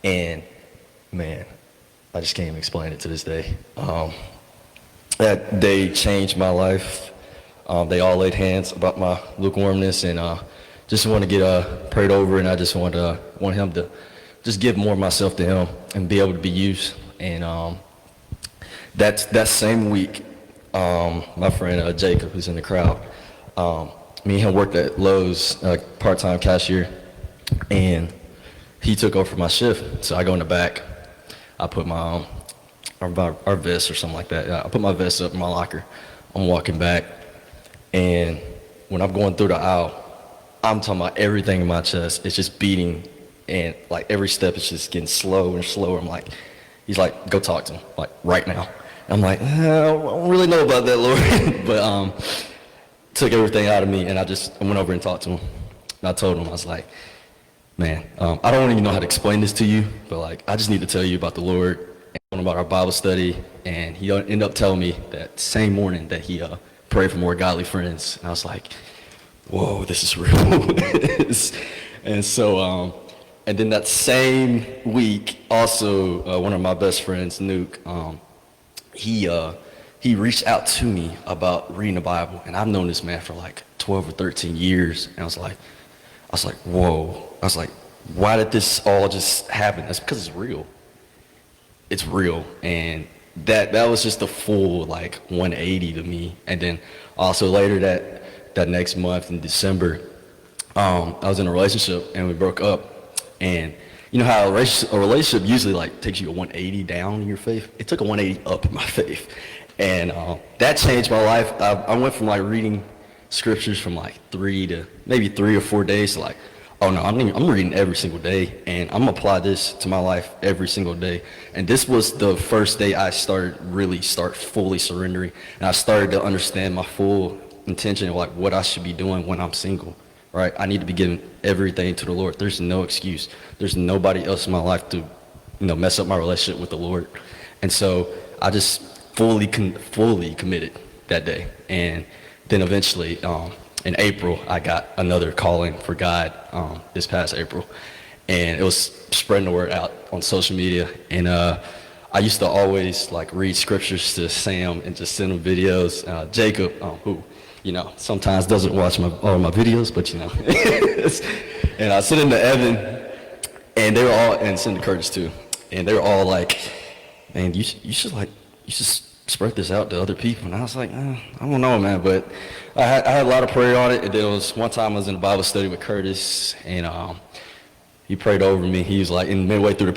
And man, I just can't even explain it to this day. That day changed my life. They all laid hands about my lukewarmness, and just want to get prayed over, and I just want him to just give more of myself to him and be able to be used. And that same week, my friend Jacob, who's in the crowd, me and him worked at Lowe's, part-time cashier, and he took over my shift. So I go in the back, I put my our vest or something like that. I put my vest up in my locker. I'm walking back, and when I'm going through the aisle, I'm talking about everything in my chest. It's just beating, and like every step is just getting slower and slower. I'm like, he's like, go talk to him, like right now. I'm like, I don't really know about that, Lord. But took everything out of me, and I went over and talked to him. And I told him, I was like, man, I don't even know how to explain this to you, but like, I just need to tell you about the Lord and about our Bible study. And he ended up telling me that same morning that he prayed for more godly friends. And I was like, whoa, this is real. And so, and then that same week, also, one of my best friends, Nuke, he reached out to me about reading the Bible. And I've known this man for like 12 or 13 years. And I was like, whoa. I was like, why did this all just happen? That's because it's real. It's real. And that was just a full like 180 to me. And then also later that next month in December, I was in a relationship and we broke up. And you know how a relationship usually like takes you a 180 down in your faith? It took a 180 up in my faith. And that changed my life. I went from like reading scriptures from like 3 or 4 days to like, oh no, I'm reading every single day, and I'm gonna apply this to my life every single day. And this was the first day I really start fully surrendering, and I started to understand my full intention of like what I should be doing when I'm single, right? I need to be giving everything to the Lord. There's no excuse. There's nobody else in my life to, mess up my relationship with the Lord. And so I just fully committed that day. And then eventually, in April, I got another calling for God this past April. And it was spreading the word out on social media. And I used to always like read scriptures to Sam and just send him videos. Jacob, who, sometimes doesn't watch all my videos, but and I sent them to Evan, and they were all, and send to Curtis too. And they were all like, man, you should spread this out to other people. And I was like, I don't know, man. But I had a lot of prayer on it. And then it was one time I was in a Bible study with Curtis, and he prayed over me. He was like, midway through the